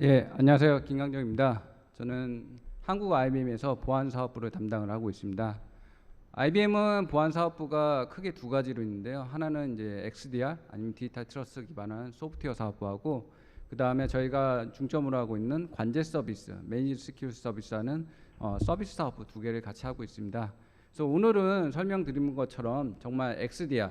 예, 안녕하세요. 김강정입니다. 저는 한국 IBM에서 보안 사업부를 담당을 하고 있습니다. IBM은 보안 사업부가 크게 두 가지로 있는데요. 하나는 이제 XDR 아니면 디지털 트러스트 기반한 소프트웨어 사업부하고, 그 다음에 저희가 중점으로 하고 있는 관제 서비스, 매니지 시큐리티 서비스하는 서비스 사업부 두 개를 같이 하고 있습니다. 그래서 오늘은 설명드린 것처럼 정말 XDR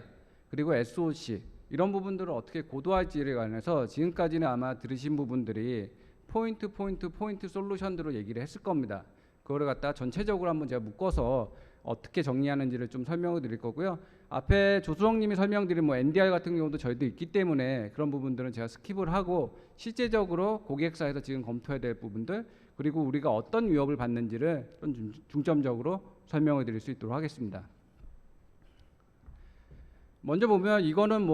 그리고 SOC 이런 부분들을 어떻게 고도화할지에 관해서 지금까지는 아마 들으신 부분들이 포인트 솔루션으로 얘기를 했을 겁니다. 그거를 갖다 전체적으로 한번 제가 묶어서 어떻게 정리하는지를 좀 설명을 드릴 거고요. 앞에 조수영 님이 설명드린 NDR 같은 경우도 저희도 있기 때문에 그런 부분들은 제가 스킵을 하고 실제적으로 고객사에서 지금 검토해야 될 부분들, 그리고 우리가 어떤 위협을 받는지를 좀 중점적으로 설명을 드릴 수 있도록 하겠습니다. 먼저 보면 이거는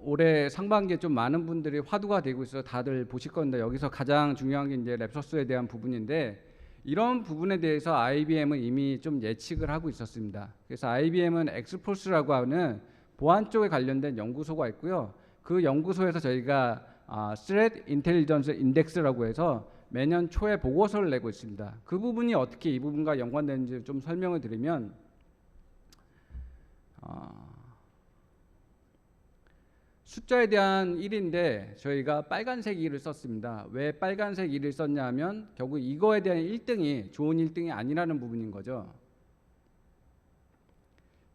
올해 상반기에 좀 많은 분들이 화두가 되고 있어서 다들 보실 건데, 여기서 가장 중요한 게 이제 랩서스에 대한 부분인데, 이런 부분에 대해서 IBM은 이미 좀 예측을 하고 있었습니다. 그래서 IBM은 엑스폴스라고 하는 보안 쪽에 관련된 연구소가 있고요. 그 연구소에서 저희가 Threat Intelligence Index라고 해서 매년 초에 보고서를 내고 있습니다. 그 부분이 어떻게 이 부분과 연관되는지 좀 설명을 드리면, 숫자에 대한 1인데 저희가 빨간색 1을 썼습니다. 왜 빨간색 1을 썼냐면 결국 이거에 대한 1등이 좋은 1등이 아니라는 부분인 거죠.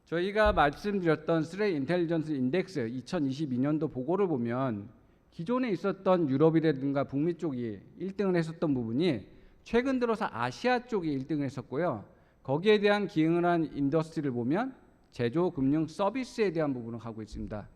저희가 말씀드렸던 Threat Intelligence Index 2022년도 보고를 보면 기존에 있었던 유럽이라든가 북미 쪽이 1등을 했었던 부분이 최근 들어서 아시아 쪽이 1등을 했었고요. 거기에 대한 기응을 한 인더스트리를 보면 제조, 금융, 서비스에 대한 부분을 하고 있습니다.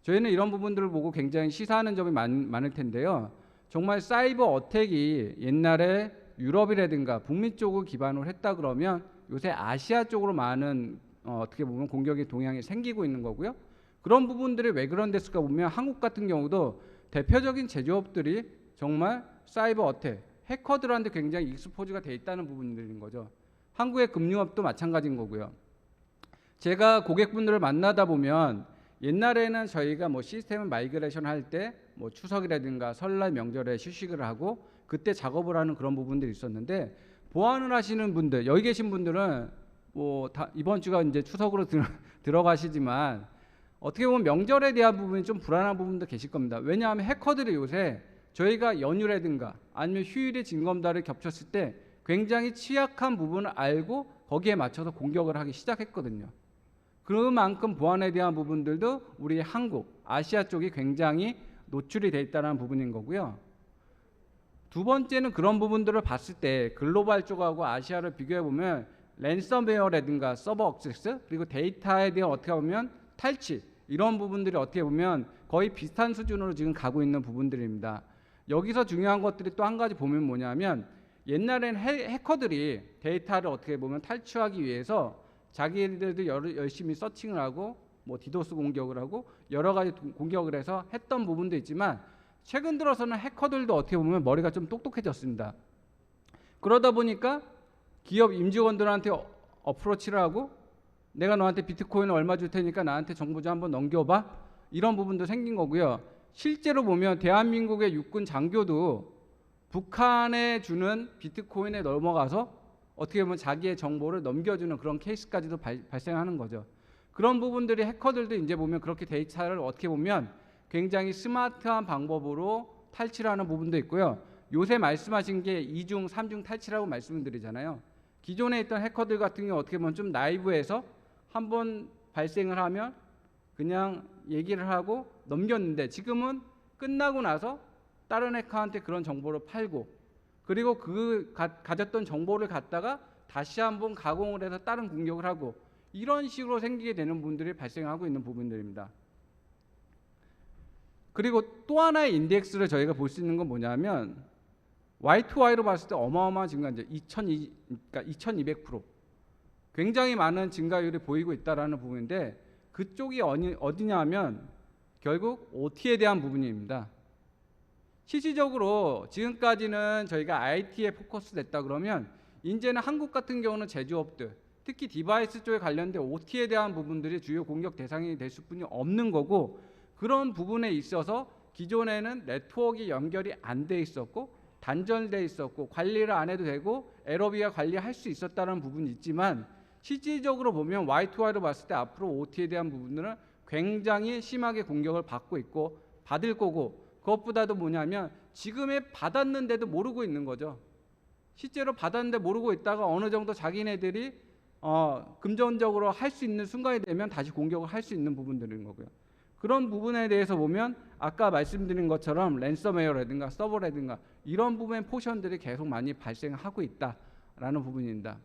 저희는 이런 부분들을 보고 굉장히 시사하는 점이 많을 텐데요. 정말 사이버 어택이 옛날에 유럽이라든가 북미 쪽을 기반으로 했다 그러면 요새 아시아 쪽으로 많은 어떻게 보면 공격의 동향이 생기고 있는 거고요. 그런 부분들이 왜 그런 데스까 보면 한국 같은 경우도 대표적인 제조업들이 정말 사이버 어택, 해커들한테 굉장히 익스포즈가 돼 있다는 부분들인 거죠. 한국의 금융업도 마찬가지인 거고요. 제가 고객분들을 만나다 보면 옛날에는 저희가 시스템을 마이그레이션 할 때 추석이라든가 설날 명절에 휴식을 하고 그때 작업을 하는 그런 부분들이 있었는데, 보안을 하시는 분들, 여기 계신 분들은 다 이번 주가 이제 추석으로 들어가시지만 어떻게 보면 명절에 대한 부분이 좀 불안한 부분도 계실 겁니다. 왜냐하면 해커들이 요새 저희가 연휴라든가 아니면 휴일에 징검다를 겹쳤을 때 굉장히 취약한 부분을 알고 거기에 맞춰서 공격을 하기 시작했거든요. 그만큼 보안에 대한 부분들도 우리 한국, 아시아 쪽이 굉장히 노출이 돼 있다는 부분인 거고요. 두 번째는 그런 부분들을 봤을 때 글로벌 쪽하고 아시아를 비교해 보면 랜섬웨어라든가 서버 억세스, 그리고 데이터에 대한 어떻게 보면 탈취, 이런 부분들이 어떻게 보면 거의 비슷한 수준으로 지금 가고 있는 부분들입니다. 여기서 중요한 것들이 또 한 가지 보면 뭐냐면, 옛날에는 해커들이 데이터를 어떻게 보면 탈취하기 위해서 자기들도 열심히 서칭을 하고 디도스 공격을 하고 여러 가지 공격을 해서 했던 부분도 있지만, 최근 들어서는 해커들도 어떻게 보면 머리가 좀 똑똑해졌습니다. 그러다 보니까 기업 임직원들한테 어프로치를 하고, 내가 너한테 비트코인 얼마 줄 테니까 나한테 정보 좀 한번 넘겨봐, 이런 부분도 생긴 거고요. 실제로 보면 대한민국의 육군 장교도 북한에 주는 비트코인에 넘어가서 어떻게 보면 자기의 정보를 넘겨주는 그런 케이스까지도 발생하는 거죠. 그런 부분들이 해커들도 이제 보면 그렇게 데이터를 어떻게 보면 굉장히 스마트한 방법으로 탈취를 하는 부분도 있고요. 요새 말씀하신 게 2중, 3중 탈취라고 말씀을 드리잖아요. 기존에 있던 해커들 같은 경우 어떻게 보면 좀 나이브해서 한번 발생을 하면 그냥 얘기를 하고 넘겼는데, 지금은 끝나고 나서 다른 해커한테 그런 정보를 팔고, 그리고 가졌던 정보를 갖다가 다시 한번 가공을 해서 다른 공격을 하고, 이런 식으로 생기게 되는 분들이 발생하고 있는 부분들입니다. 그리고 또 하나의 인덱스를 저희가 볼 수 있는 건 뭐냐면, Y2Y로 봤을 때 어마어마한 증가인데 2200% 굉장히 많은 증가율이 보이고 있다는 부분인데, 그쪽이 어디냐면 결국 OT에 대한 부분입니다. 실질적으로 지금까지는 저희가 IT에 포커스 됐다 그러면, 이제는 한국 같은 경우는 제조업들, 특히 디바이스 쪽에 관련된 OT에 대한 부분들이 주요 공격 대상이 될 수뿐이 없는 거고, 그런 부분에 있어서 기존에는 네트워크가 연결이 안 돼 있었고 단절돼 있었고 관리를 안 해도 되고 에러비가 관리할 수 있었다는 부분이 있지만 실질적으로 보면 Y2Y로 봤을 때 앞으로 OT에 대한 부분들은 굉장히 심하게 공격을 받고 있고 받을 거고, 그것보다도 뭐냐면 지금에 받았는데도 모르고 있는 거죠. 실제로 받았는데 모르고 있다가 어느 정도 자기네들이 금전적으로 할 수 있는 순간이 되면 다시 공격을 할 수 있는 부분들인 거고요. 그런 부분에 대해서 보면 아까 말씀드린 것처럼 랜섬웨어라든가 서버라든가 이런 부분의 포션들이 계속 많이 발생하고 있다라는 부분입니다.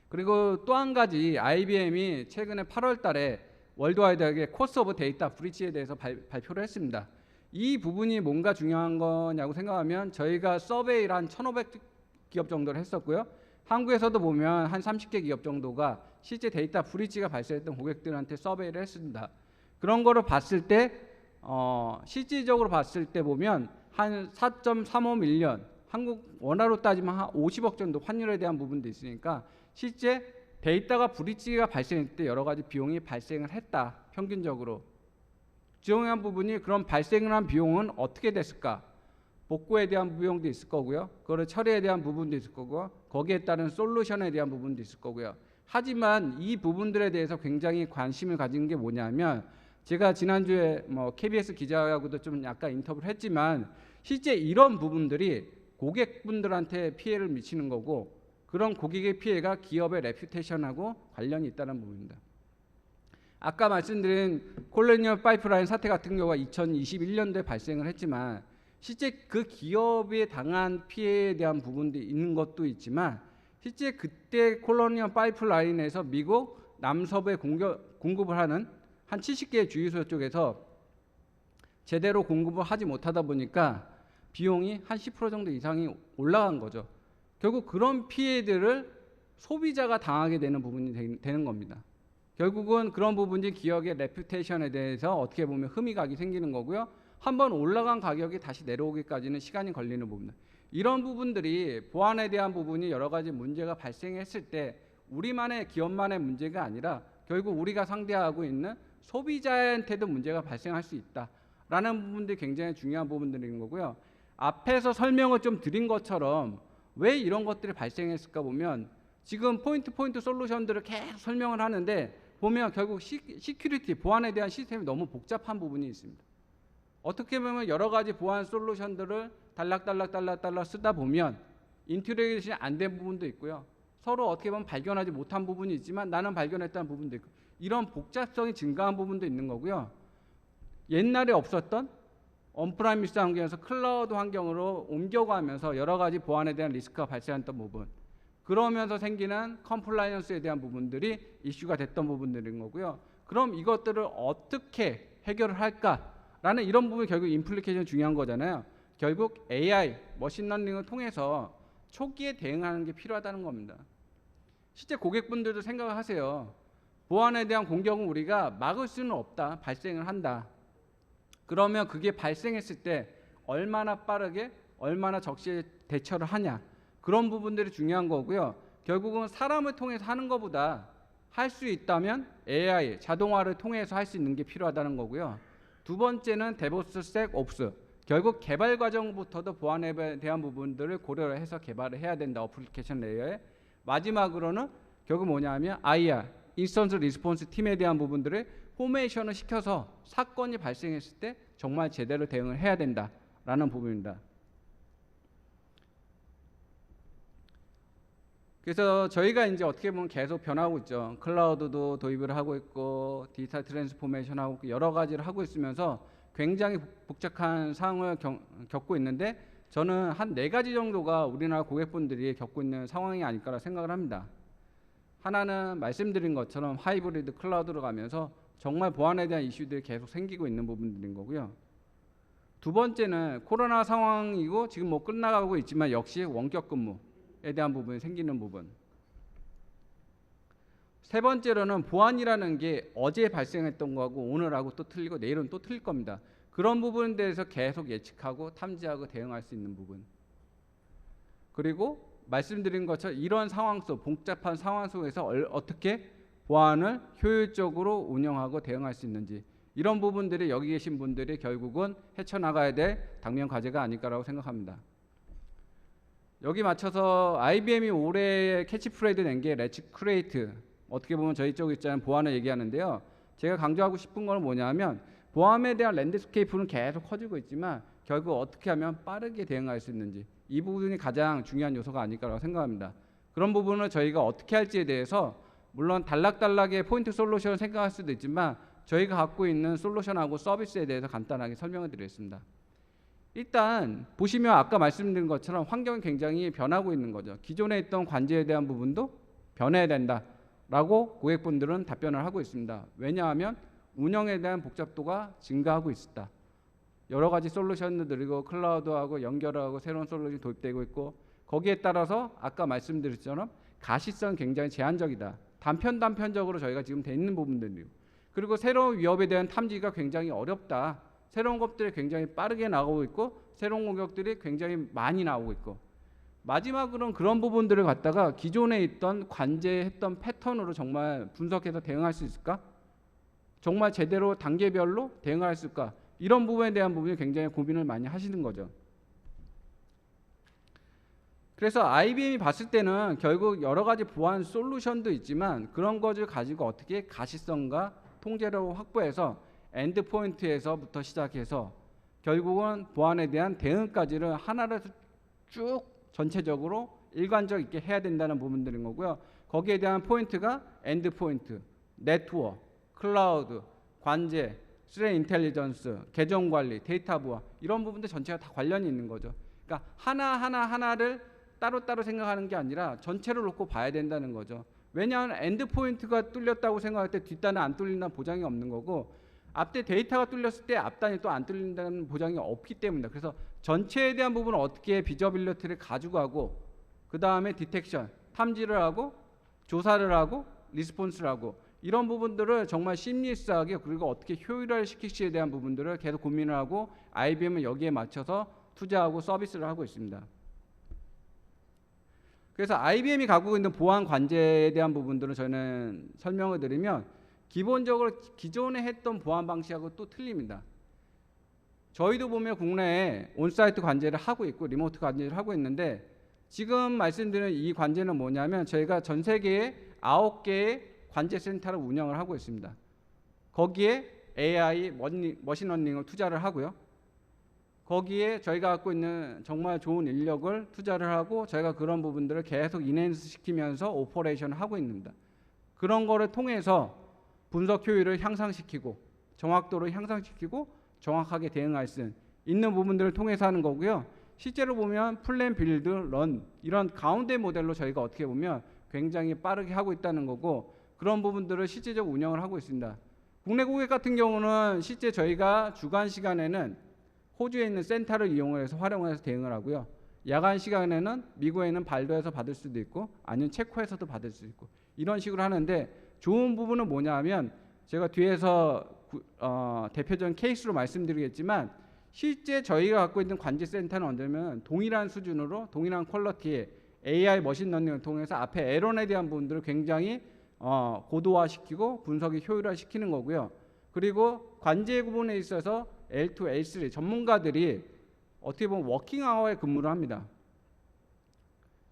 그리고 또 한 가지, IBM이 최근에 8월 달에 월드와이드하게 코스 오브 데이터 브리치에 대해서 발표를 했습니다. 이 부분이 뭔가 중요한 거냐고 생각하면 저희가 서베이를 한 1,500기업 정도를 했었고요. 한국에서도 보면 한 30개 기업 정도가 실제 데이터 브리치가 발생했던 고객들한테 서베이를 했습니다. 그런 거를 봤을 때 실질적으로 봤을 때 보면 한 4.35밀리언, 한국 원화로 따지면 한 50억 정도 환율에 대한 부분도 있으니까 실제 데이터가 브리치가 발생할 때 여러 가지 비용이 발생을 했다. 평균적으로 중요한 부분이, 그런 발생을 한 비용은 어떻게 됐을까? 복구에 대한 비용도 있을 거고요. 그거를 처리에 대한 부분도 있을 거고, 거기에 따른 솔루션에 대한 부분도 있을 거고요. 하지만 이 부분들에 대해서 굉장히 관심을 가진 게 뭐냐면, 제가 지난주에 KBS 기자하고도 좀 약간 인터뷰를 했지만 실제 이런 부분들이 고객분들한테 피해를 미치는 거고, 그런 고객의 피해가 기업의 레퓨테이션하고 관련이 있다는 부분입니다. 아까 말씀드린 콜로니얼 파이프라인 사태 같은 경우가 2021년도에 발생을 했지만 실제 그 기업에 당한 피해에 대한 부분도 있는 것도 있지만, 실제 그때 콜로니얼 파이프라인에서 미국 남서부에 공급을 하는 한 70개의 주유소 쪽에서 제대로 공급을 하지 못하다 보니까 비용이 한 10% 정도 이상이 올라간 거죠. 결국 그런 피해들을 소비자가 당하게 되는 부분이 되는 겁니다. 결국은 그런 부분이 기업의 레퓨테이션에 대해서 어떻게 보면 흠이각이 생기는 거고요. 한번 올라간 가격이 다시 내려오기까지는 시간이 걸리는 부분입니다. 이런 부분들이 보안에 대한 부분이 여러 가지 문제가 발생했을 때 우리만의 기업만의 문제가 아니라 결국 우리가 상대하고 있는 소비자한테도 문제가 발생할 수 있다라는 부분들이 굉장히 중요한 부분들인 거고요. 앞에서 설명을 좀 드린 것처럼 왜 이런 것들이 발생했을까 보면 지금 포인트 솔루션들을 계속 설명을 하는데 보면 결국 시큐리티, 보안에 대한 시스템이 너무 복잡한 부분이 있습니다. 어떻게 보면 여러 가지 보안 솔루션들을 달락 쓰다 보면 인테그레이션이 안 된 부분도 있고요. 서로 어떻게 보면 발견하지 못한 부분이 있지만 나는 발견했다는 부분도 있고, 이런 복잡성이 증가한 부분도 있는 거고요. 옛날에 없었던 온프라미스 환경에서 클라우드 환경으로 옮겨가면서 여러 가지 보안에 대한 리스크가 발생했던 부분, 그러면서 생기는 컴플라이언스에 대한 부분들이 이슈가 됐던 부분들인 거고요. 그럼 이것들을 어떻게 해결을 할까라는 이런 부분이 결국 임플리케이션이 중요한 거잖아요. 결국 AI, 머신러닝을 통해서 초기에 대응하는 게 필요하다는 겁니다. 실제 고객분들도 생각을 하세요. 보안에 대한 공격은 우리가 막을 수는 없다. 발생을 한다. 그러면 그게 발생했을 때 얼마나 빠르게 얼마나 적시에 대처를 하냐, 그런 부분들이 중요한 거고요. 결국은 사람을 통해서 하는 것보다 할 수 있다면 AI, 자동화를 통해서 할 수 있는 게 필요하다는 거고요. 두 번째는 데브옵스섹옵스, 결국 개발 과정부터도 보안에 대한 부분들을 고려를 해서 개발을 해야 된다. 어플리케이션 레이어에. 마지막으로는 결국 뭐냐면 IR, 인스턴스 리스폰스 팀에 대한 부분들을 포메이션을 시켜서 사건이 발생했을 때 정말 제대로 대응을 해야 된다라는 부분입니다. 그래서 저희가 이제 어떻게 보면 계속 변하고 있죠. 클라우드도 도입을 하고 있고 디지털 트랜스포메이션 하고 있고 여러 가지를 하고 있으면서 굉장히 복잡한 상황을 겪고 있는데, 저는 한 4가지 정도가 우리나라 고객분들이 겪고 있는 상황이 아닐까라 생각을 합니다. 하나는 말씀드린 것처럼 하이브리드 클라우드로 가면서 정말 보안에 대한 이슈들이 계속 생기고 있는 부분들인 거고요. 두 번째는 코로나 상황이고 지금 뭐 끝나가고 있지만 역시 원격 근무에 대한 부분이 생기는 부분. 세 번째로는 보안이라는 게 어제 발생했던 거하고 오늘하고 또 틀리고 내일은 또 틀릴 겁니다. 그런 부분에 대해서 계속 예측하고 탐지하고 대응할 수 있는 부분. 그리고 말씀드린 것처럼 이런 상황 속, 복잡한 상황 속에서 어떻게 보안을 효율적으로 운영하고 대응할 수 있는지, 이런 부분들이 여기 계신 분들이 결국은 헤쳐나가야 될 당면 과제가 아닐까라고 생각합니다. 여기 맞춰서 IBM이 올해 캐치프레이즈 낸 게 Let's Create, 어떻게 보면 저희 쪽 입장은 보안을 얘기하는데요. 제가 강조하고 싶은 건 뭐냐면 보안에 대한 랜드스케이프는 계속 커지고 있지만 결국 어떻게 하면 빠르게 대응할 수 있는지, 이 부분이 가장 중요한 요소가 아닐까라고 생각합니다. 그런 부분을 저희가 어떻게 할지에 대해서 물론 단락단락의 포인트 솔루션을 생각할 수도 있지만 저희가 갖고 있는 솔루션하고 서비스에 대해서 간단하게 설명을 드리겠습니다. 일단 보시면 아까 말씀드린 것처럼 환경이 굉장히 변하고 있는 거죠. 기존에 있던 관제에 대한 부분도 변해야 된다라고 고객분들은 답변을 하고 있습니다. 왜냐하면 운영에 대한 복잡도가 증가하고 있다. 여러 가지 솔루션을 들이고 클라우드하고 연결하고 새로운 솔루션이 도입되고 있고, 거기에 따라서 아까 말씀드렸처럼 가시성은 굉장히 제한적이다. 단편적으로 저희가 지금 돼 있는 부분들이요. 그리고 새로운 위협에 대한 탐지가 굉장히 어렵다. 새로운 것들이 굉장히 빠르게 나오고 있고 새로운 공격들이 굉장히 많이 나오고 있고, 마지막으로는 그런 부분들을 갖다가 기존에 있던 관제했던 패턴으로 정말 분석해서 대응할 수 있을까? 정말 제대로 단계별로 대응할 수 있을까? 이런 부분에 대한 부분이 굉장히 고민을 많이 하시는 거죠. 그래서 IBM이 봤을 때는 결국 여러 가지 보안 솔루션도 있지만 그런 것을 가지고 어떻게 가시성과 통제력을 확보해서 엔드포인트에서부터 시작해서 결국은 보안에 대한 대응까지를 하나로 쭉 전체적으로 일관적 있게 해야 된다는 부분들인 거고요. 거기에 대한 포인트가 엔드포인트, 네트워크, 클라우드, 관제, 스레 인텔리전스, 계정 관리, 데이터 보안, 이런 부분들 전체가 다 관련이 있는 거죠. 그러니까 하나를 따로따로 생각하는 게 아니라 전체를 놓고 봐야 된다는 거죠. 왜냐하면 엔드포인트가 뚫렸다고 생각할 때 뒷단은 안 뚫린다는 보장이 없는 거고, 앞에 데이터가 뚫렸을 때 앞단이 또 안 뚫린다는 보장이 없기 때문이다. 그래서 전체에 대한 부분을 어떻게 비저빌리티를 가져가고 그 다음에 디텍션, 탐지를 하고 조사를 하고 리스폰스를 하고, 이런 부분들을 정말 심리스하게 그리고 어떻게 효율화시킬지에 대한 부분들을 계속 고민을 하고 IBM은 여기에 맞춰서 투자하고 서비스를 하고 있습니다. 그래서 IBM이 가지고 있는 보안 관제에 대한 부분들을 저는 설명을 드리면, 기본적으로 기존에 했던 보안 방식하고 또 틀립니다. 저희도 보면 국내에 온사이트 관제를 하고 있고 리모트 관제를 하고 있는데, 지금 말씀드리는 이 관제는 뭐냐면 저희가 전 세계에 9개의 관제 센터를 운영을 하고 있습니다. 거기에 AI, 머신러닝을 투자를 하고요. 거기에 저희가 갖고 있는 정말 좋은 인력을 투자를 하고 저희가 그런 부분들을 계속 인핸스 시키면서 오퍼레이션을 하고 있습니다. 그런 거를 통해서 분석 효율을 향상시키고 정확도를 향상시키고 정확하게 대응할 수 있는 부분들을 통해서 하는 거고요. 실제로 보면 플랜, 빌드, 런, 이런 가운데 모델로 저희가 어떻게 보면 굉장히 빠르게 하고 있다는 거고, 그런 부분들을 실제적으로 운영을 하고 있습니다. 국내 고객 같은 경우는 실제 저희가 주간 시간에는 호주에 있는 센터를 이용해서 활용해서 대응을 하고요. 야간 시간에는 미국에 있는 발도에서 받을 수도 있고 아니면 체코에서도 받을 수 있고, 이런 식으로 하는데, 좋은 부분은 뭐냐 하면 제가 뒤에서 대표적인 케이스로 말씀드리겠지만, 실제 저희가 갖고 있는 관제 센터는 언제면 동일한 수준으로 동일한 퀄리티의 AI 머신러닝을 통해서 앞에 에런에 대한 부분들을 굉장히 고도화시키고 분석이 효율화시키는 거고요. 그리고 관제 부분에 있어서 L2, L3 전문가들이 어떻게 보면 워킹 아워에 근무를 합니다.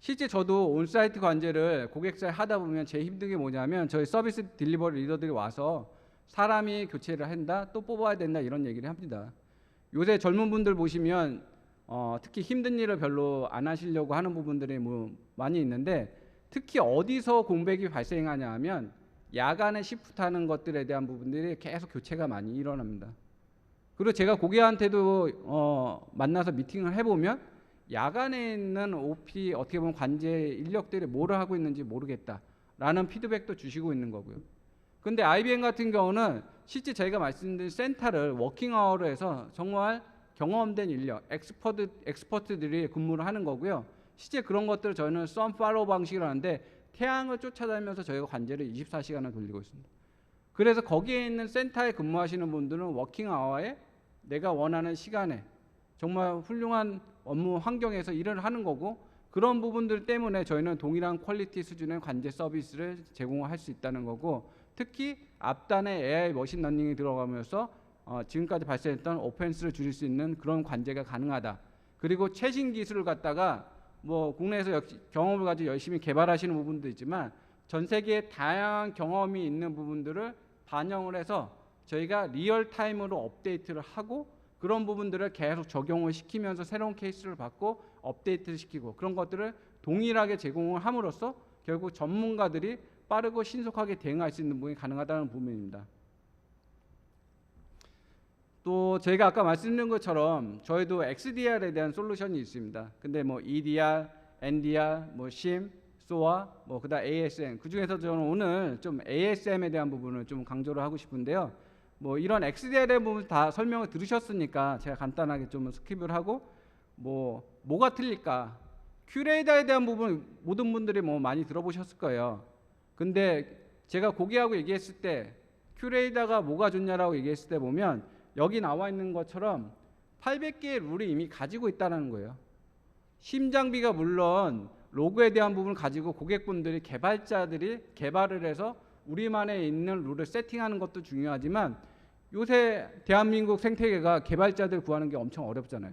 실제 저도 온사이트 관제를 고객사에 하다 보면 제일 힘든 게 뭐냐면 저희 서비스 딜리버리 리더들이 와서 사람이 교체를 한다, 또 뽑아야 된다, 이런 얘기를 합니다. 요새 젊은 분들 보시면 특히 힘든 일을 별로 안 하시려고 하는 부분들이 많이 있는데, 특히 어디서 공백이 발생하냐 하면 야간에 시프트하는 것들에 대한 부분들이 계속 교체가 많이 일어납니다. 그리고 제가 고객한테도 만나서 미팅을 해보면 야간에 있는 OP 어떻게 보면 관제 인력들이 뭐를 하고 있는지 모르겠다라는 피드백도 주시고 있는 거고요. 근데 IBM 같은 경우는 실제 저희가 말씀드린 센터를 워킹 아워로 해서 정말 경험된 인력, 엑스퍼트들이 근무를 하는 거고요. 실제 그런 것들을 저희는 썬 팔로우 방식으로 하는데, 태양을 쫓아다니면서 저희가 관제를 24시간을 돌리고 있습니다. 그래서 거기에 있는 센터에 근무하시는 분들은 워킹 아워에 내가 원하는 시간에 정말 훌륭한 업무 환경에서 일을 하는 거고, 그런 부분들 때문에 저희는 동일한 퀄리티 수준의 관제 서비스를 제공할 수 있다는 거고, 특히 앞단에 AI 머신러닝이 들어가면서 지금까지 발생했던 오펜스를 줄일 수 있는 그런 관제가 가능하다. 그리고 최신 기술을 갖다가 뭐 국내에서 역시 경험을 가지고 열심히 개발하시는 부분도 있지만 전 세계에 다양한 경험이 있는 부분들을 반영을 해서 저희가 리얼 타임으로 업데이트를 하고 그런 부분들을 계속 적용을 시키면서 새로운 케이스를 받고 업데이트를 시키고 그런 것들을 동일하게 제공을 함으로써 결국 전문가들이 빠르고 신속하게 대응할 수 있는 부분이 가능하다는 부분입니다. 또 저희가 아까 말씀드린 것처럼 저희도 XDR에 대한 솔루션이 있습니다. 근데 뭐 EDR, NDR, 뭐 SIEM, SOA, 뭐 그다음 ASM 그 중에서 저는 오늘 좀 ASM에 대한 부분을 좀 강조를 하고 싶은데요. 뭐 이런 XDR의 부분 다 설명을 들으셨으니까 제가 간단하게 좀 스킵을 하고 뭐가 틀릴까? 큐레이더에 대한 부분 모든 분들이 뭐 많이 들어보셨을 거예요. 근데 제가 고객하고 얘기했을 때 큐레이더가 뭐가 좋냐라고 얘기했을 때 보면 여기 나와 있는 것처럼 800개의 룰을 이미 가지고 있다는 거예요. 심장비가 물론 로그에 대한 부분을 가지고 고객분들이 개발자들이 개발을 해서 우리만에 있는 룰을 세팅하는 것도 중요하지만 요새 대한민국 생태계가 개발자들 구하는 게 엄청 어렵잖아요.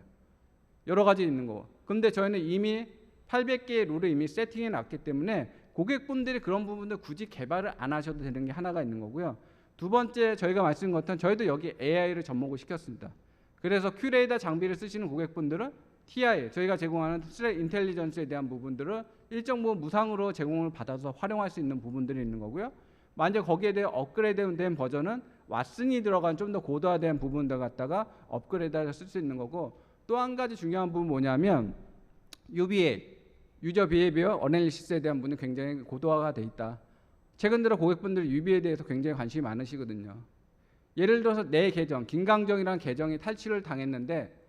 여러 가지 있는 거. 근데 저희는 이미 800개의 룰을 이미 세팅해 놨기 때문에 고객분들이 그런 부분들 굳이 개발을 안 하셔도 되는 게 하나가 있는 거고요. 두 번째 저희가 말씀드린 것처럼 저희도 여기 AI를 접목을 시켰습니다. 그래서 큐레이더 장비를 쓰시는 고객분들은 TI, 저희가 제공하는 스레 인텔리전스에 대한 부분들을 일정 부분 무상으로 제공을 받아서 활용할 수 있는 부분들이 있는 거고요. 만약 거기에 대해 업그레이드된 버전은 왓슨이 들어간 좀 더 고도화된 부분들 갖다가 업그레이드해서 쓸 수 있는 거고 또 한 가지 중요한 부분 뭐냐면 UBA, 유저 비헤비어 어널리시스에 대한 부분이 굉장히 고도화가 돼 있다. 최근 들어 고객분들이 UBA에 대해서 굉장히 관심이 많으시거든요. 예를 들어서 내 계정, 김강정이라는 계정이 탈취를 당했는데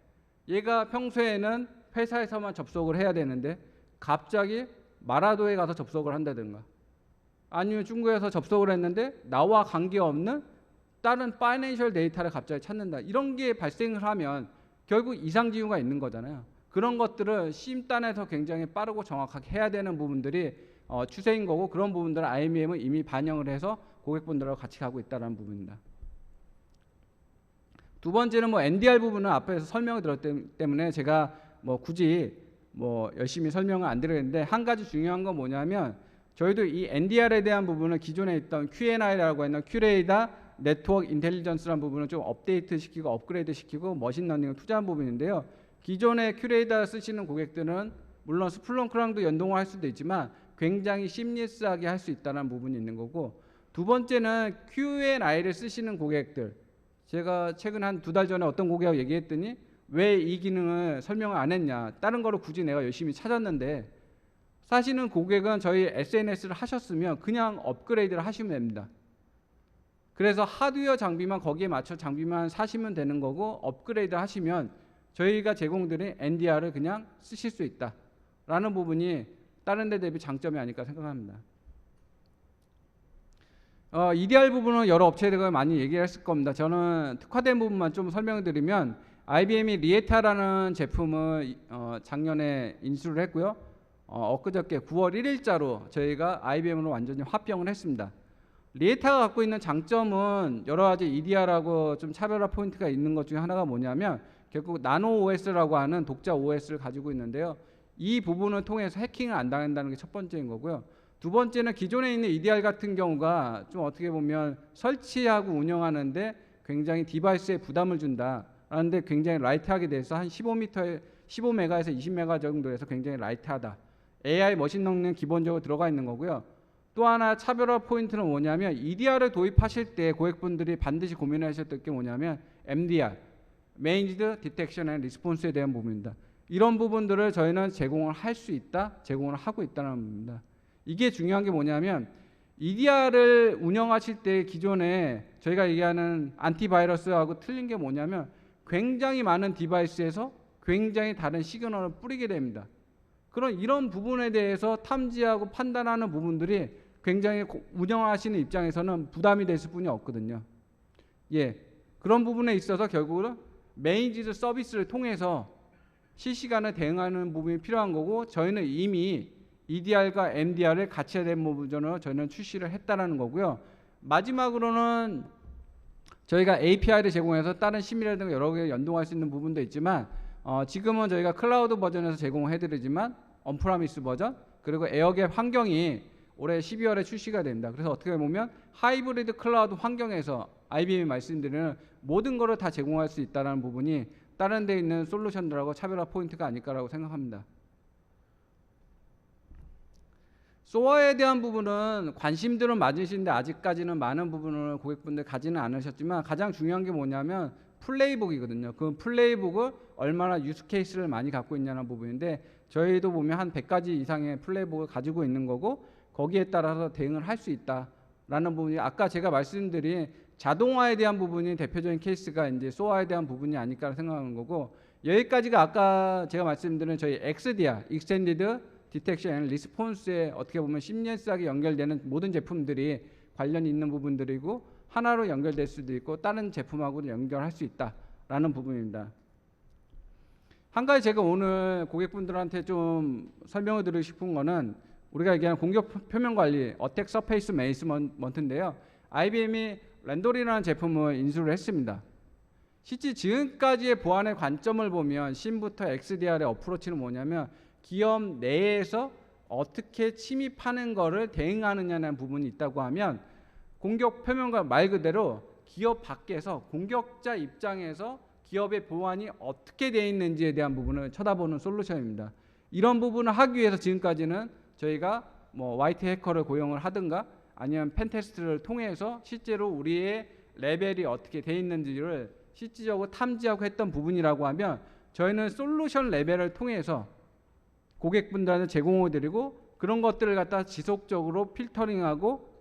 얘가 평소에는 회사에서만 접속을 해야 되는데 갑자기 마라도에 가서 접속을 한다든가 아니면 중국에서 접속을 했는데 나와 관계없는 다른 파이낸셜 데이터를 갑자기 찾는다. 이런 게 발생을 하면 결국 이상 징후가 있는 거잖아요. 그런 것들을 심단에서 굉장히 빠르고 정확하게 해야 되는 부분들이 추세인 거고 그런 부분들을 IMM은 이미 반영을 해서 고객분들하고 같이 가고 있다는 부분입니다. 두 번째는 뭐 NDR 부분은 앞에서 설명을 드렸기 때문에 제가 뭐 굳이 뭐 열심히 설명을 안 드리는데 한 가지 중요한 건 뭐냐면 저희도 이 NDR에 대한 부분은 기존에 있던 Q&I라고 하는 큐레이더 네트워크 인텔리전스라는 부분을 좀 업데이트 시키고 업그레이드 시키고 머신러닝을 투자한 부분인데요. 기존의 큐레이더 쓰시는 고객들은 물론 스플렁크랑도 연동을 할 수도 있지만 굉장히 심리스하게 할 수 있다는 부분이 있는 거고 두 번째는 Q&I를 쓰시는 고객들 제가 최근 한 2달 전에 어떤 고객하고 얘기했더니 왜 이 기능을 설명을 안 했냐 다른 거를 굳이 내가 열심히 찾았는데 사실은 고객은 저희 SNS를 하셨으면 그냥 업그레이드를 하시면 됩니다. 그래서 하드웨어 장비만 거기에 맞춰 장비만 사시면 되는 거고 업그레이드 하시면 저희가 제공드린 NDR을 그냥 쓰실 수 있다라는 부분이 다른 데 대비 장점이 아닐까 생각합니다. EDR 부분은 여러 업체들과 많이 얘기했을 겁니다. 저는 특화된 부분만 좀 설명드리면 IBM이 리에타라는 제품을 작년에 인수를 했고요. 엊그저께 9월 1일자로 저희가 IBM으로 완전히 합병을 했습니다. 리에타가 갖고 있는 장점은 여러 가지 EDR하고 좀 차별화 포인트가 있는 것 중에 하나가 뭐냐면 결국 나노 OS라고 하는 독자 OS를 가지고 있는데요. 이 부분을 통해서 해킹을 안 당한다는 게 첫 번째인 거고요. 두 번째는 기존에 있는 EDR 같은 경우가 좀 어떻게 보면 설치하고 운영하는데 굉장히 디바이스에 부담을 준다라는데 굉장히 라이트하게 돼서 한 15메가에서 20메가 정도에서 굉장히 라이트하다. AI 머신러닝은 기본적으로 들어가 있는 거고요. 또 하나 차별화 포인트는 뭐냐면 EDR을 도입하실 때 고객분들이 반드시 고민하셨던 게 뭐냐면 MDR, Managed Detection and Response에 대한 부분입니다. 이런 부분들을 저희는 제공을 할 수 있다, 제공을 하고 있다는 부분입니다. 이게 중요한 게 뭐냐면 EDR을 운영하실 때 기존에 저희가 얘기하는 안티바이러스하고 틀린 게 뭐냐면 굉장히 많은 디바이스에서 굉장히 다른 시그널을 뿌리게 됩니다. 이런 부분에 대해서 탐지하고 판단하는 부분들이 굉장히 운영하시는 입장에서는 부담이 됐을 뿐이 없거든요. 예, 그런 부분에 있어서 결국은 메인지드 서비스를 통해서 실시간에 대응하는 부분이 필요한 거고 저희는 이미 EDR과 MDR을 같이 된 부분으로 저희는 출시를 했다라는 거고요. 마지막으로는 저희가 API를 제공해서 다른 심의라든가 여러 개 연동할 수 있는 부분도 있지만 지금은 저희가 클라우드 버전에서 제공해드리지만 언프라미스 버전 그리고 에어갭 환경이 올해 12월에 출시가 됩니다. 그래서 어떻게 보면 하이브리드 클라우드 환경에서 IBM이 말씀드리는 모든 거를 다 제공할 수 있다는 부분이 다른 데 있는 솔루션들하고 차별화 포인트가 아닐까라고 생각합니다. 소어에 대한 부분은 관심들은 맞으신데 아직까지는 많은 부분을 고객분들 가지는 않으셨지만 가장 중요한 게 뭐냐면 플레이북이거든요. 그 플레이북을 얼마나 유스 케이스를 많이 갖고 있냐는 부분인데 저희도 보면 한 100가지 이상의 플레이북을 가지고 있는 거고 거기에 따라서 대응을 할 수 있다라는 부분이 아까 제가 말씀드린 자동화에 대한 부분이 대표적인 케이스가 이제 소어에 대한 부분이 아닐까 생각하는 거고 여기까지가 아까 제가 말씀드린 저희 XDR, Extended Detection and Response에 어떻게 보면 심리스하게 연결되는 모든 제품들이 관련이 있는 부분들이고 하나로 연결될 수도 있고 다른 제품하고도 연결할 수 있다라는 부분입니다. 한 가지 제가 오늘 고객분들한테 좀 설명을 드리고 싶은 거는 우리가 얘기하는 공격 표면 관리, 어택 서페이스 매니지먼트인데요. IBM이 랜돌이라는 제품을 인수를 했습니다. 실제 지금까지의 보안의 관점을 보면 신부터 XDR의 어프로치는 뭐냐면 기업 내에서 어떻게 침입하는 거를 대응하느냐는 부분이 있다고 하면 공격 표면과 말 그대로 기업 밖에서 공격자 입장에서 기업의 보안이 어떻게 되어 있는지에 대한 부분을 쳐다보는 솔루션입니다. 이런 부분을 하기 위해서 지금까지는 저희가 뭐 화이트 해커를 고용을 하든가 아니면 펜테스트를 통해서 실제로 우리의 레벨이 어떻게 되어 있는지를 실질적으로 탐지하고 했던 부분이라고 하면 저희는 솔루션 레벨을 통해서 고객분들한테 제공을 드리고 그런 것들을 갖다 지속적으로 필터링하고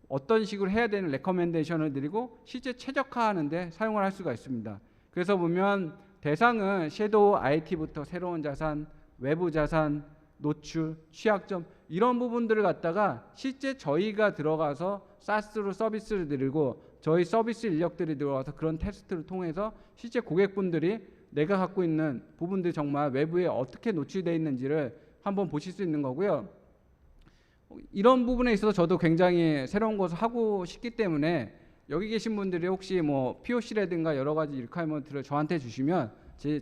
어떤 식으로 해야 되는 레커멘데이션을 드리고 실제 최적화하는 데 사용을 할 수가 있습니다. 그래서 보면 대상은 섀도우 IT부터 새로운 자산, 외부 자산, 노출, 취약점 이런 부분들을 갖다가 실제 저희가 들어가서 SaaS로 서비스를 드리고 저희 서비스 인력들이 들어와서 그런 테스트를 통해서 실제 고객분들이 내가 갖고 있는 부분들이 정말 외부에 어떻게 노출되어 있는지를 한번 보실 수 있는 거고요. 이런 부분에 있어서 저도 굉장히 새로운 것을 하고 싶기 때문에 여기 계신 분들이 혹시 뭐 POC라든가 여러 가지 리퀘어먼트를 저한테 주시면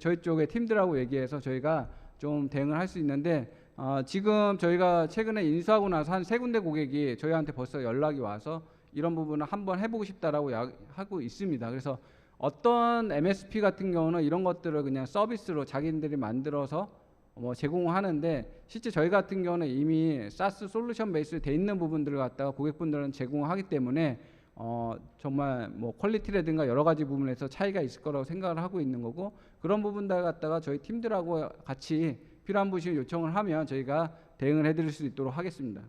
저희 쪽의 팀들하고 얘기해서 저희가 좀 대응을 할 수 있는데 지금 저희가 최근에 인수하고 나서 한 3군데 고객이 저희한테 벌써 연락이 와서 이런 부분을 한번 해보고 싶다라고 하고 있습니다. 그래서 어떤 MSP 같은 경우는 이런 것들을 그냥 서비스로 자기들이 만들어서 제공하는데 실제 저희 같은 경우는 이미 SaaS 솔루션 베이스 돼 있는 부분들을 갖다가 고객분들은 제공하기 때문에 정말 뭐 퀄리티라든가 여러 가지 부분에서 차이가 있을 거라고 생각을 하고 있는 거고 그런 부분들 갖다가 저희 팀들하고 같이 필요한 부분을 요청을 하면 저희가 대응을 해드릴 수 있도록 하겠습니다.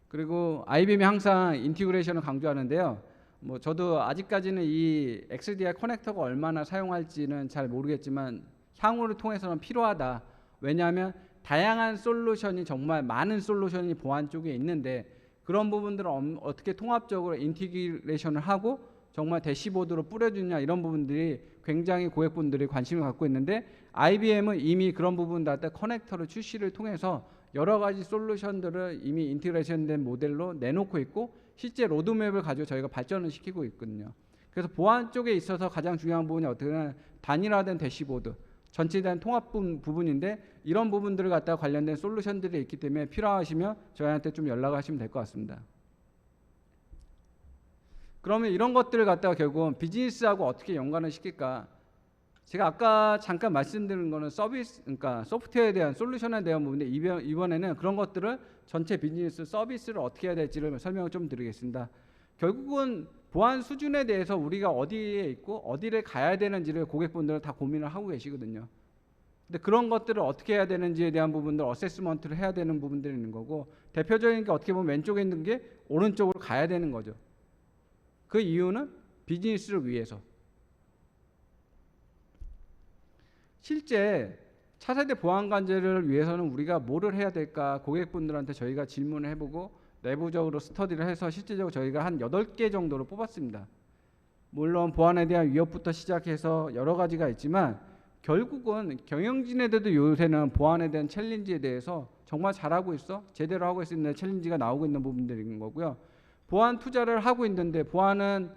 그리고 IBM이 항상 인티그레이션을 강조하는데요. 뭐 저도 아직까지는 이 XDR 커넥터가 얼마나 사용할지는 잘 모르겠지만 향후를 통해서는 필요하다. 왜냐하면 다양한 솔루션이 정말 많은 솔루션이 보안 쪽에 있는데 그런 부분들을 어떻게 통합적으로 인티그레이션을 하고 정말 대시보드로 뿌려주냐 이런 부분들이 굉장히 고객분들이 관심을 갖고 있는데 IBM은 이미 그런 부분 다 커넥터를 출시를 통해서 여러 가지 솔루션들을 이미 인티그레이션된 모델로 내놓고 있고 실제 로드맵을 가지고 저희가 발전을 시키고 있거든요. 그래서 보안 쪽에 있어서 가장 중요한 부분이 어떻게 보면 단일화된 대시보드 전체에 대한 통합 부분인데 이런 부분들을 갖다가 관련된 솔루션들이 있기 때문에 필요하시면 저희한테 좀 연락하시면 될 것 같습니다. 그러면 이런 것들을 갖다가 결국은 비즈니스하고 어떻게 연관을 시킬까? 제가 아까 잠깐 말씀드린 거는 서비스, 그러니까 소프트웨어에 대한 솔루션에 대한 부분인데 이번에는 그런 것들을 전체 비즈니스 서비스를 어떻게 해야 될지를 설명을 좀 드리겠습니다. 결국은 보안 수준에 대해서 우리가 어디에 있고 어디를 가야 되는지를 고객분들은 다 고민을 하고 계시거든요. 근데 그런 것들을 어떻게 해야 되는지에 대한 부분들 어세스먼트를 해야 되는 부분들이 있는 거고 대표적인 게 어떻게 보면 왼쪽에 있는 게 오른쪽으로 가야 되는 거죠. 그 이유는 비즈니스를 위해서. 실제 차세대 보안 관제를 위해서는 우리가 뭐를 해야 될까 고객분들한테 저희가 질문을 해보고 내부적으로 스터디를 해서 실제적으로 저희가 한 8개 정도로 뽑았습니다. 물론 보안에 대한 위협부터 시작해서 여러 가지가 있지만 결국은 경영진에들도 요새는 보안에 대한 챌린지에 대해서 정말 잘하고 있어? 제대로 하고 있는 챌린지가 나오고 있는 부분들인 거고요. 보안 투자를 하고 있는데 보안은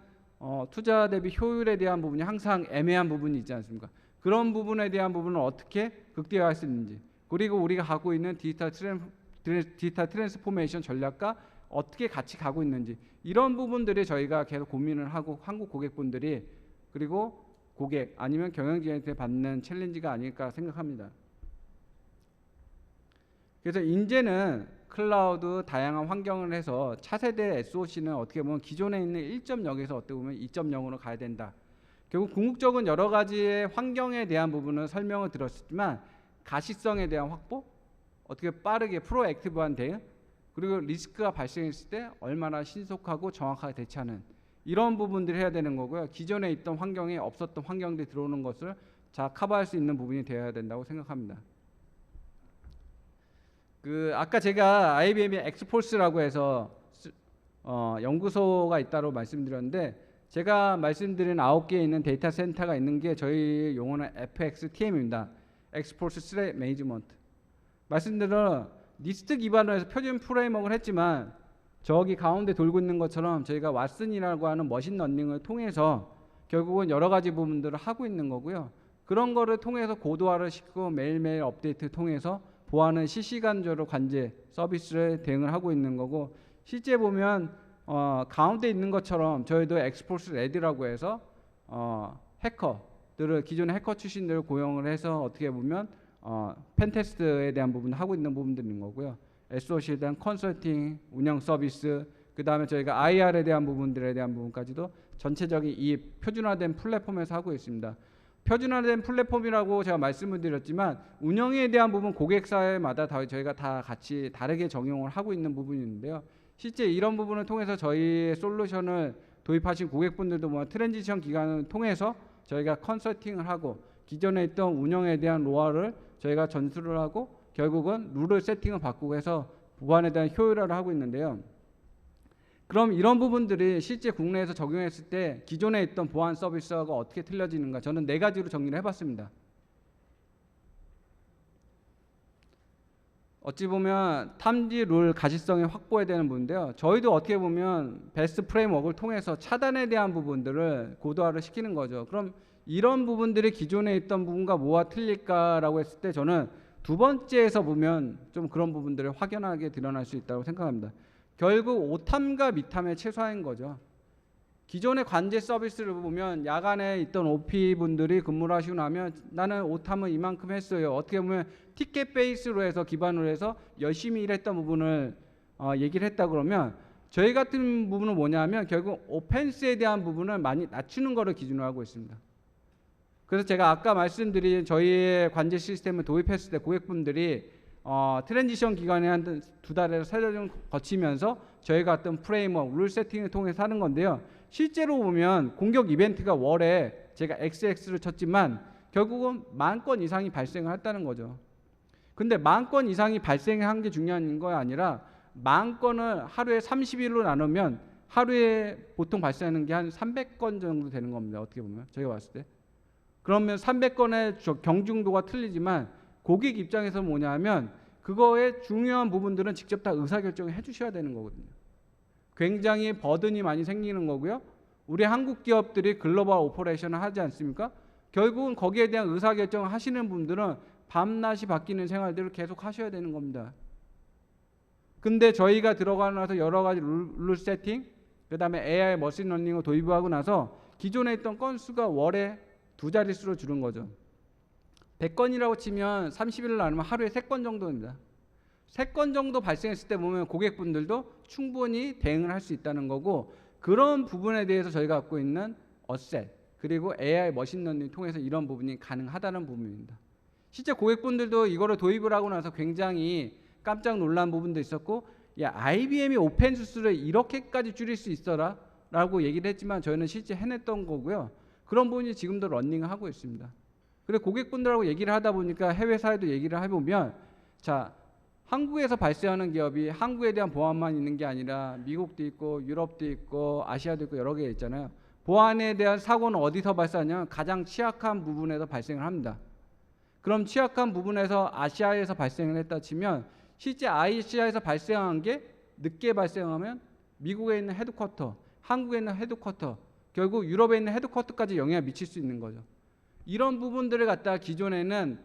투자 대비 효율에 대한 부분이 항상 애매한 부분이 있지 않습니까? 그런 부분에 대한 부분을 어떻게 극대화할 수 있는지, 그리고 우리가 갖고 있는 디지털 트랜스포메이션 전략과 어떻게 같이 가고 있는지, 이런 부분들이 저희가 계속 고민을 하고 한국 고객분들이 그리고 고객 아니면 경영진한테 받는 챌린지가 아닐까 생각합니다. 그래서 이제는 클라우드 다양한 환경을 해서 차세대 SOC는 어떻게 보면 기존에 있는 1.0에서 어떻게 보면 2.0으로 가야 된다. 결국 궁극적인 여러 가지의 환경에 대한 부분을 설명을 드렸지만 가시성에 대한 확보, 어떻게 빠르게 프로액티브한 대응, 그리고 리스크가 발생했을 때 얼마나 신속하고 정확하게 대처하는 이런 부분들을 해야 되는 거고요. 기존에 있던 환경에 없었던 환경들이 들어오는 것을 커버할 수 있는 부분이 되어야 된다고 생각합니다. 아까 제가 IBM의 엑스폴스라고 해서 연구소가 있다고 말씀드렸는데, 제가 말씀드린 9개에 있는 데이터 센터가 있는 게 저희 용어는 FXTM입니다. 엑스폴스 스레 매니지먼트. 말씀드린 리스트 기반으로 해서 표준 프레임워크를 했지만 저기 가운데 돌고 있는 것처럼 저희가 왓슨이라고 하는 머신러닝을 통해서 결국은 여러 가지 부분들을 하고 있는 거고요. 그런 거를 통해서 고도화를 시키고 매일매일 업데이트 통해서 보안은 실시간적으로 관제 서비스를 대응을 하고 있는 거고, 실제 보면 가운데 있는 것처럼 저희도 엑스폴스 레드라고 해서 해커들을 기존의 해커 출신들을 고용을 해서 어떻게 보면 펜테스트에 대한 부분을 하고 있는 부분들이 있는 거고요. SOC에 대한 컨설팅, 운영 서비스, 그 다음에 저희가 IR에 대한 부분들에 대한 부분까지도 전체적인 이 표준화된 플랫폼에서 하고 있습니다. 표준화된 플랫폼이라고 제가 말씀을 드렸지만 운영에 대한 부분 고객사마다 저희가 다 같이 다르게 적용을 하고 있는 부분이 있는데요. 실제 이런 부분을 통해서 저희의 솔루션을 도입하신 고객분들도 트랜지션 기간을 통해서 저희가 컨설팅을 하고 기존에 있던 운영에 대한 노하우를 저희가 전수를 하고 결국은 룰을 세팅을 바꾸고 해서 보안에 대한 효율화를 하고 있는데요. 그럼 이런 부분들이 실제 국내에서 적용했을 때 기존에 있던 보안 서비스하고 어떻게 틀려지는가, 저는 4가지로 정리를 해봤습니다. 어찌 보면 탐지 룰 가시성이 확보해야 되는 부분인데요. 저희도 어떻게 보면 베스트 프레임워크를 통해서 차단에 대한 부분들을 고도화를 시키는 거죠. 그럼 이런 부분들이 기존에 있던 부분과 뭐가 틀릴까라고 했을 때 저는 두 번째에서 보면 좀 그런 부분들이 확연하게 드러날 수 있다고 생각합니다. 결국 오탐과 미탐의 최소화인 거죠. 기존의 관제 서비스를 보면 야간에 있던 OP분들이 근무를 하시고 나면 나는 오탐은 이만큼 했어요. 어떻게 보면 티켓 베이스로 해서 기반으로 해서 열심히 일했던 부분을 얘기를 했다 그러면 저희 같은 부분은 뭐냐면 결국 오펜스에 대한 부분을 많이 낮추는 거를 기준으로 하고 있습니다. 그래서 제가 아까 말씀드린 저희의 관제 시스템을 도입했을 때 고객분들이 트랜지션 기간에 한 2달에서 3달 거치면서 저희가 어떤 프레임워크, 룰 세팅을 통해서 하는 건데요. 실제로 보면 공격 이벤트가 월에 제가 XX를 쳤지만 결국은 10,000건 이상이 발생을 했다는 거죠. 근데 10,000건 이상이 발생한 게 중요한 거 아니라 10,000건을 하루에 30일로 나누면 하루에 보통 발생하는 게 한 300건 정도 되는 겁니다. 어떻게 보면 저희가 봤을 때. 그러면 300건의 경중도가 틀리지만 고객 입장에서 뭐냐면 그거의 중요한 부분들은 직접 다 의사결정을 해주셔야 되는 거거든요. 굉장히 버든이 많이 생기는 거고요. 우리 한국 기업들이 글로벌 오퍼레이션을 하지 않습니까? 결국은 거기에 대한 의사결정을 하시는 분들은 밤낮이 바뀌는 생활들을 계속 하셔야 되는 겁니다. 근데 저희가 들어가고 나서 여러 가지 룰 세팅, 그 다음에 AI 머신러닝을 도입하고 나서 기존에 있던 건수가 월에 2자릿수로 줄은 거죠. 100건이라고 치면 30일을 나누면 하루에 3건 정도입니다. 3건 정도 발생했을 때 보면 고객분들도 충분히 대응을 할 수 있다는 거고, 그런 부분에 대해서 저희가 갖고 있는 어셋 그리고 AI 머신러닝을 통해서 이런 부분이 가능하다는 부분입니다. 실제 고객분들도 이거를 도입을 하고 나서 굉장히 깜짝 놀란 부분도 있었고, 야, IBM이 오펜소스를 이렇게까지 줄일 수 있어라 라고 얘기를 했지만 저희는 실제 해냈던 거고요. 그런 부분이 지금도 러닝을 하고 있습니다. 그래서 고객분들하고 얘기를 하다 보니까 해외 사례도 얘기를 해보면, 자, 한국에서 발생하는 기업이 한국에 대한 보안만 있는 게 아니라 미국도 있고 유럽도 있고 아시아도 있고 여러 개 있잖아요. 보안에 대한 사고는 어디서 발생하냐면 가장 취약한 부분에서 발생을 합니다. 그럼 취약한 부분에서 아시아에서 발생을 했다 치면 실제 아시아에서 발생한 게 늦게 발생하면 미국에 있는 헤드쿼터, 한국에 있는 헤드쿼터, 결국 유럽에 있는 헤드쿼터까지 영향을 미칠 수 있는 거죠. 이런 부분들을 갖다가 기존에는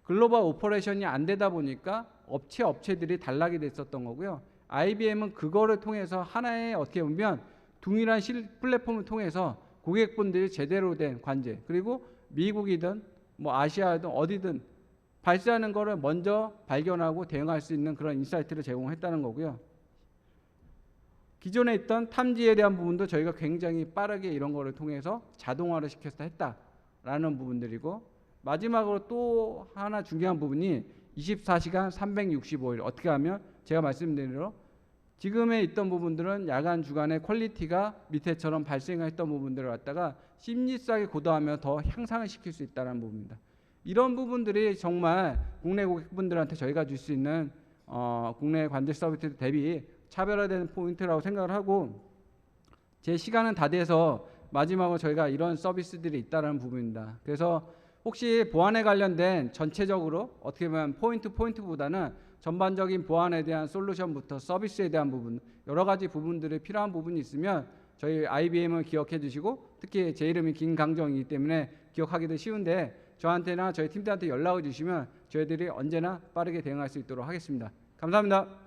글로벌 오퍼레이션이 안 되다 보니까 업체들이 단락이 됐었던 거고요. IBM은 그거를 통해서 하나의 어떻게 보면 동일한 플랫폼을 통해서 고객분들이 제대로 된 관제, 그리고 미국이든 뭐 아시아든 어디든 발생하는 거를 먼저 발견하고 대응할 수 있는 그런 인사이트를 제공했다는 거고요. 기존에 있던 탐지에 대한 부분도 저희가 굉장히 빠르게 이런 거를 통해서 자동화를 시켜서 했다라는 부분들이고, 마지막으로 또 하나 중요한 부분이 24시간 365일 어떻게 하면 제가 말씀드린 대로 지금에 있던 부분들은 야간 주간의 퀄리티가 밑에처럼 발생했던 부분들을 갖다가 심리스하게 고도하면 더 향상을 시킬 수 있다는 부분입니다. 이런 부분들이 정말 국내 고객분들한테 저희가 줄 수 있는 국내 관제 서비스 대비 차별화되는 포인트라고 생각을 하고, 제 시간은 다 돼서 마지막으로 저희가 이런 서비스들이 있다는 부분입니다. 그래서 혹시 보안에 관련된 전체적으로 어떻게 보면 포인트보다는 전반적인 보안에 대한 솔루션부터 서비스에 대한 부분, 여러 가지 부분들이 필요한 부분이 있으면 저희 IBM을 기억해 주시고, 특히 제 이름이 김강정이기 때문에 기억하기도 쉬운데 저한테나 저희 팀들한테 연락을 주시면 저희들이 언제나 빠르게 대응할 수 있도록 하겠습니다. 감사합니다.